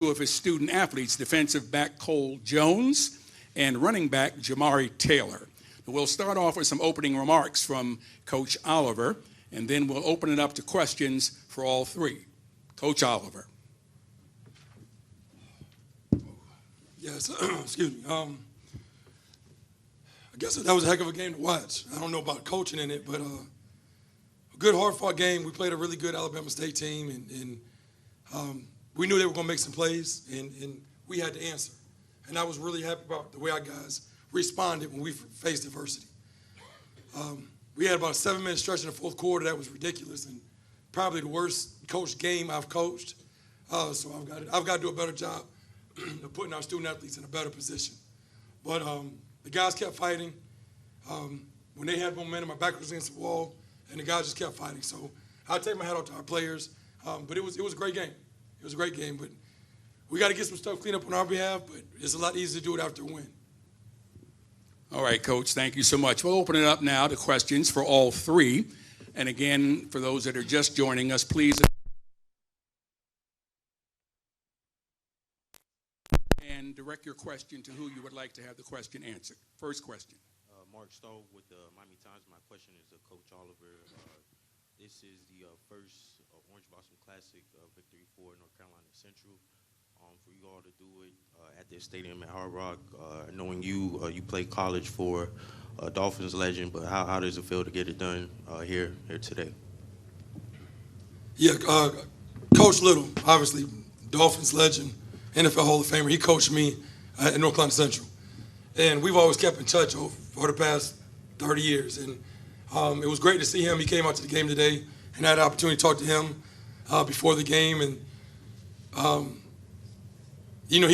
Two of his student athletes, defensive back Cole Jones and running back Jamari Taylor. We'll start off with some opening remarks from Coach Oliver, and then we'll open it up to questions for all three. Coach Oliver. Yes, excuse me. I guess that was a heck of a game to watch. I don't know about coaching in it, but a good, hard-fought game. We played a really good Alabama State team, and we knew they were going to make some plays, and we had to answer. And I was really happy about the way our guys responded when we faced adversity. We had about a 7-minute stretch in the fourth quarter that was ridiculous and probably the worst coached game I've coached. So I've got to do a better job of putting our student athletes in a better position. But the guys kept fighting. When they had momentum, my back was against the wall, and the guys just kept fighting. So I take my hat off to our players. But it was a great game. It was a great game. But we got to get some stuff cleaned up on our behalf, but it's a lot easier to do it after a win. All right, Coach, thank you so much. We'll open it up now to questions for all three. And again, for those that are just joining us, please. And direct your question to who you would like to have the question answered. First question. Mark Stoll with the Miami Times. My question is to Coach Oliver. This is the first Orange Blossom Classic victory for North Carolina Central. For you all to do it at this stadium at Hard Rock, knowing you played college for Dolphins legend, but how does it feel to get it done here today? Yeah, Coach Little, obviously, Dolphins legend, NFL Hall of Famer. He coached me at North Carolina Central. And we've always kept in touch for the past 30 years. And it was great to see him. He came out to the game today and had the opportunity to talk to him before the game. And,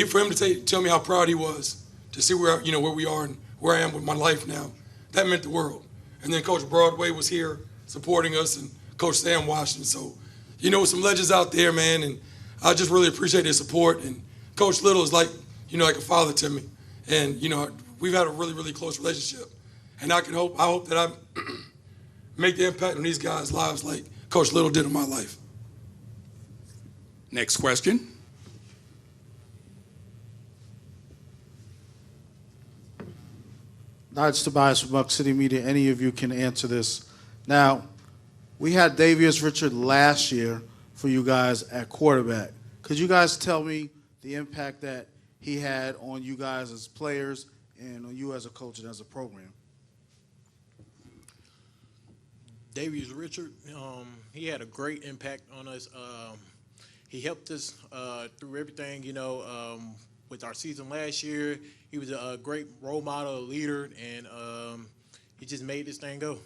for him to tell me how proud he was to see where we are and where I am with my life now, that meant the world. And then Coach Broadway was here supporting us, and Coach Sam Washington. So, some legends out there, man, and I just really appreciate their support. And Coach Little is like a father to me. And, we've had a really, really close relationship. And I hope that I make the impact on these guys' lives like Coach Little did in my life. Next question. Nigel Tobias from Buck City Media. Any of you can answer this. Now, we had Davius Richard last year for you guys at quarterback. Could you guys tell me the impact that he had on you guys as players and on you as a coach and as a program? Davius Richard, he had a great impact on us. He helped us through everything, with our season last year. He was a great role model, leader, and he just made this thing go.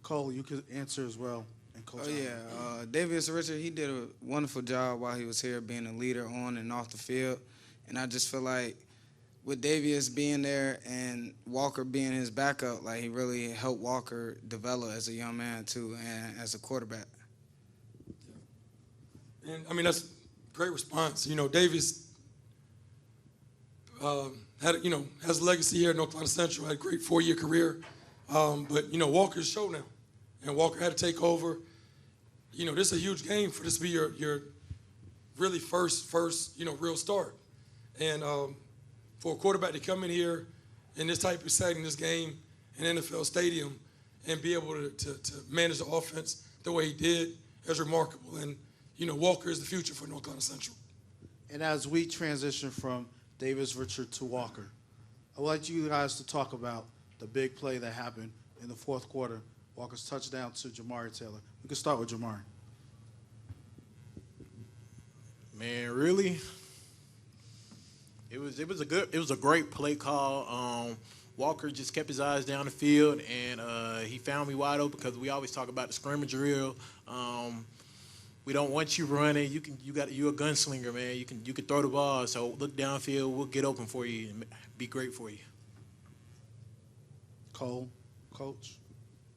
Cole, you could answer as well. And Coach Davius Richard, he did a wonderful job while he was here being a leader on and off the field. And I just feel like with Davius being there and Walker being his backup, he really helped Walker develop as a young man too and as a quarterback. And, that's a great response. Davius has a legacy here at North Carolina Central, had a great 4-year career. But, Walker's show now. And Walker had to take over. This is a huge game for this to be your really first real start. And for a quarterback to come in here in this type of setting, this game, in NFL Stadium, and be able to manage the offense the way he did is remarkable. And, Walker is the future for North Carolina Central. And as we transition from Davius Richard to Walker, I would like you guys to talk about the big play that happened in the fourth quarter, Walker's touchdown to Jamari Taylor. We can start with Jamari. Man, really? It was a great play call. Walker just kept his eyes down the field, and he found me wide open because we always talk about the scrimmage drill. We don't want you running. You're a gunslinger, man. You can throw the ball. So look downfield. We'll get open for you and be great for you. Cole, Coach.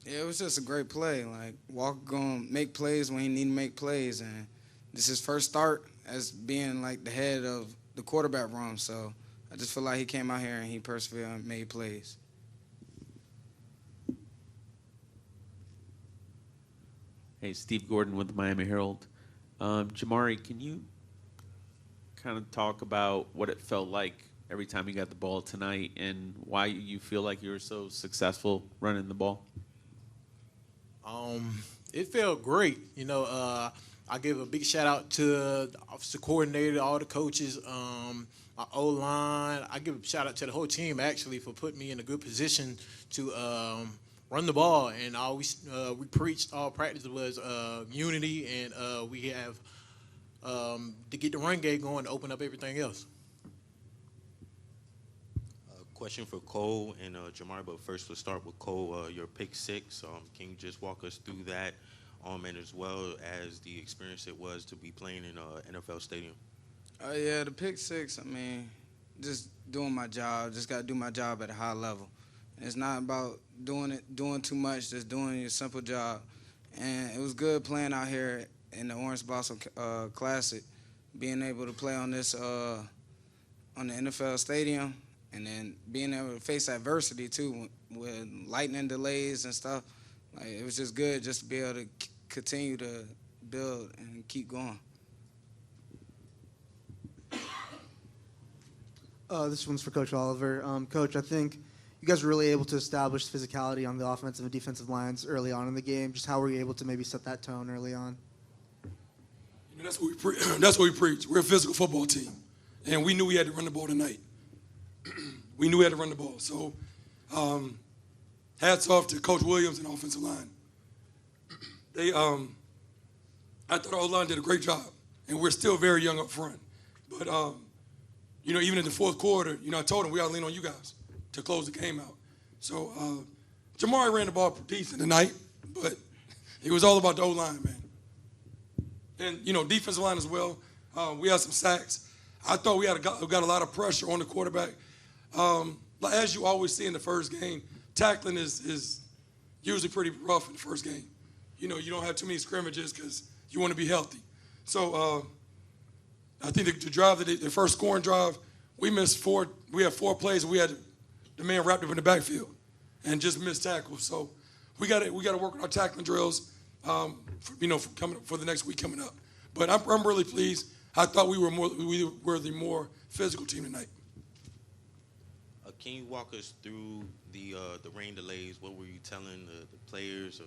Yeah, it was just a great play. Walker gonna make plays when he need to make plays, and this is his first start as being the head of the quarterback room. So I just feel like he came out here and he persevered and made plays. Hey, Steve Gordon with the Miami Herald. Jamari, can you kind of talk about what it felt like every time you got the ball tonight and why you feel like you were so successful running the ball? It felt great. You know, I give a big shout out to the offensive coordinator, all the coaches, my O-line. I give a shout out to the whole team actually for putting me in a good position to run the ball. And we preached all practice was unity, and we have to get the run game going to open up everything else. Question for Cole and Jamari, but first we'll start with Cole. Your pick six, can you just walk us through that, and as well as the experience it was to be playing in an NFL stadium? Yeah, the pick six, I mean, just doing my job. Just got to do my job at a high level. It's not about doing too much, just doing your simple job. And it was good playing out here in the Orange Blossom Classic, being able to play on this on the NFL stadium, and then being able to face adversity too with lightning delays and stuff. Like, it was just good just to be able to continue to build and keep going. This one's for Coach Oliver. Coach, I think you guys were really able to establish physicality on the offensive and defensive lines early on in the game. Just how were you able to maybe set that tone early on? You know, that's what we preach. We're a physical football team, and we knew we had to run the ball tonight. We knew we had to run the ball. So hats off to Coach Williams and offensive line. I thought our O-line did a great job, and we're still very young up front. But, you know, even in the fourth quarter, you know, I told them we got to lean on you guys to close the game out. So Jamari ran the ball decent tonight, but it was all about the O-line, man. And, you know, defensive line as well. We had some sacks. I thought we got a lot of pressure on the quarterback. As you always see in the first game, tackling is usually pretty rough in the first game. You know, you don't have too many scrimmages because you want to be healthy. So I think to drive the first scoring drive, we missed four. We had 4 plays, and we had the man wrapped up in the backfield and just missed tackles. So we got to work on our tackling drills, for the next week coming up. But I'm really pleased. I thought we were the more physical team tonight. Can you walk us through the rain delays? What were you telling the players,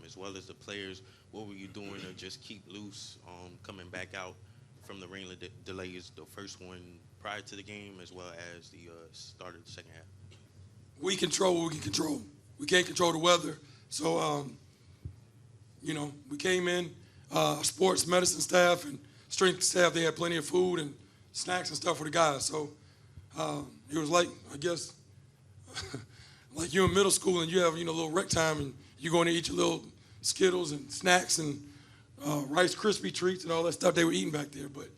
as well as the players? What were you doing to just keep loose, coming back out from the rain delays? The first one prior to the game, as well as the start of the second half. We control what we can control. We can't control the weather, so we came in. Sports medicine staff and strength staff, they had plenty of food and snacks and stuff for the guys. So it was like, I guess, like you're in middle school and you have, a little rec time and you're going to eat your little Skittles and snacks and Rice Krispie treats and all that stuff they were eating back there. But,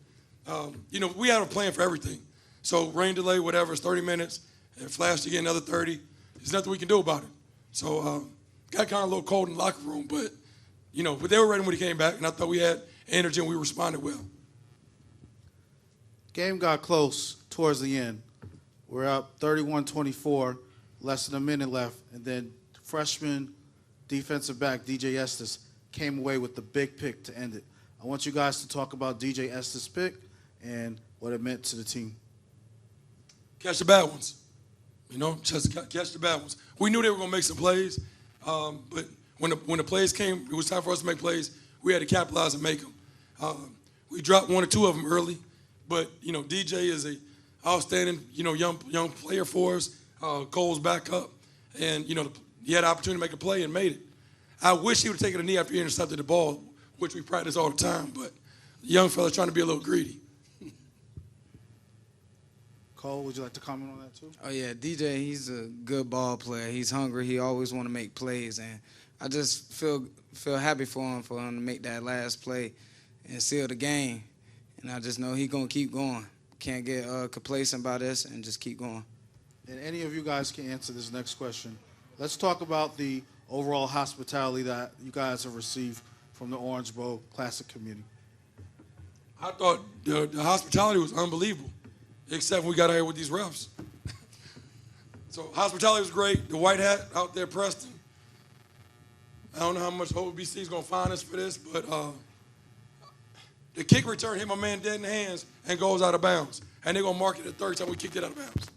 we had a plan for everything. So rain delay, whatever, it's 30 minutes, and flashed again another 30. There's nothing we can do about it. So got kind of a little cold in the locker room, but they were ready when he came back, and I thought we had energy and we responded well. Game got close towards the end. We're up 31-24, less than a minute left, and then freshman defensive back DJ Estes came away with the big pick to end it. I want you guys to talk about DJ Estes' pick and what it meant to the team. Catch the bad ones. Just catch the bad ones. We knew they were going to make some plays, but when the plays came, it was time for us to make plays. We had to capitalize and make them. We dropped 1 or 2 of them early, but DJ is a outstanding young player for us. Cole's back up, and he had an opportunity to make a play and made it. I wish he would have taken a knee after he intercepted the ball, which we practice all the time, but the young fella's trying to be a little greedy. Cole, would you like to comment on that too? Oh yeah, DJ, he's a good ball player. He's hungry. He always want to make plays, and I just feel happy for him to make that last play and seal the game. And I just know he's gonna keep going. Can't get complacent by this and just keep going. And any of you guys can answer this next question. Let's talk about the overall hospitality that you guys have received from the Orange Bowl Classic community. I thought the hospitality was unbelievable, except when we got out here with these refs. So hospitality was great. The white hat out there, Preston. I don't know how much OBC is going to fine us for this, but The kick return hit my man dead in the hands and goes out of bounds. And they're going to mark it the third time we kicked it out of bounds.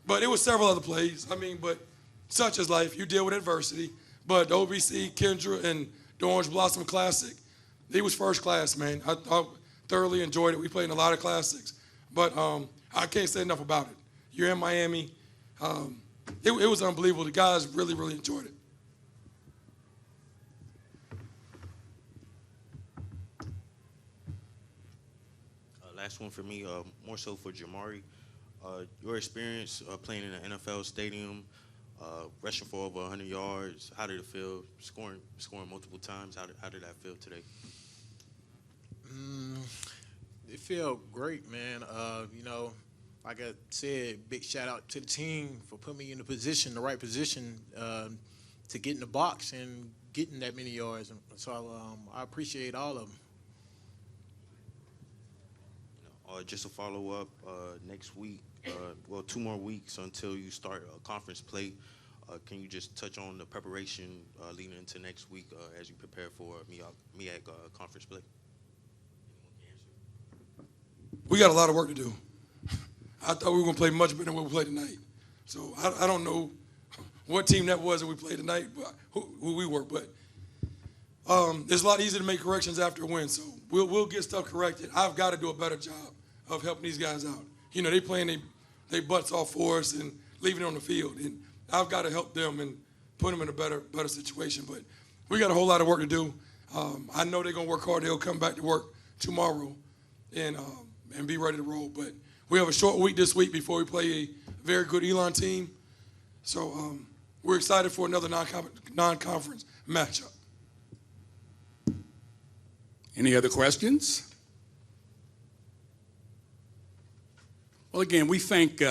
But it was several other plays. I mean, but such is life. You deal with adversity. But the OBC, Kendra, and the Orange Blossom Classic, it was first class, man. I thoroughly enjoyed it. We played in a lot of classics. But I can't say enough about it. You're in Miami. It was unbelievable. The guys really, really enjoyed it. Last one for me, more so for Jamari. Your experience playing in an NFL stadium, rushing for over 100 yards, how did it feel? Scoring multiple times, how did that feel today? It felt great, man. You know, like I said, big shout out to the team for putting me in the right position to get in the box and getting that many yards. So I appreciate all of them. Just to follow up, next week, 2 more weeks until you start conference play. Can you just touch on the preparation leading into next week as you prepare for MEAC conference play? We got a lot of work to do. I thought we were going to play much better than what we played tonight. So I don't know what team that was that we played tonight, but who we were. But it's a lot easier to make corrections after a win. So we'll get stuff corrected. I've got to do a better job of helping these guys out. You know, they playing they butts off for us and leaving it on the field. And I've got to help them and put them in a better situation. But we got a whole lot of work to do. I know they're going to work hard. They'll come back to work tomorrow and be ready to roll. But we have a short week this week before we play a very good Elon team. So we're excited for another non-conference matchup. Any other questions? Well, again, we thank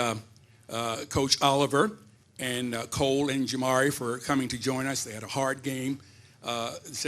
Coach Oliver and Cole and Jamari for coming to join us. They had a hard game this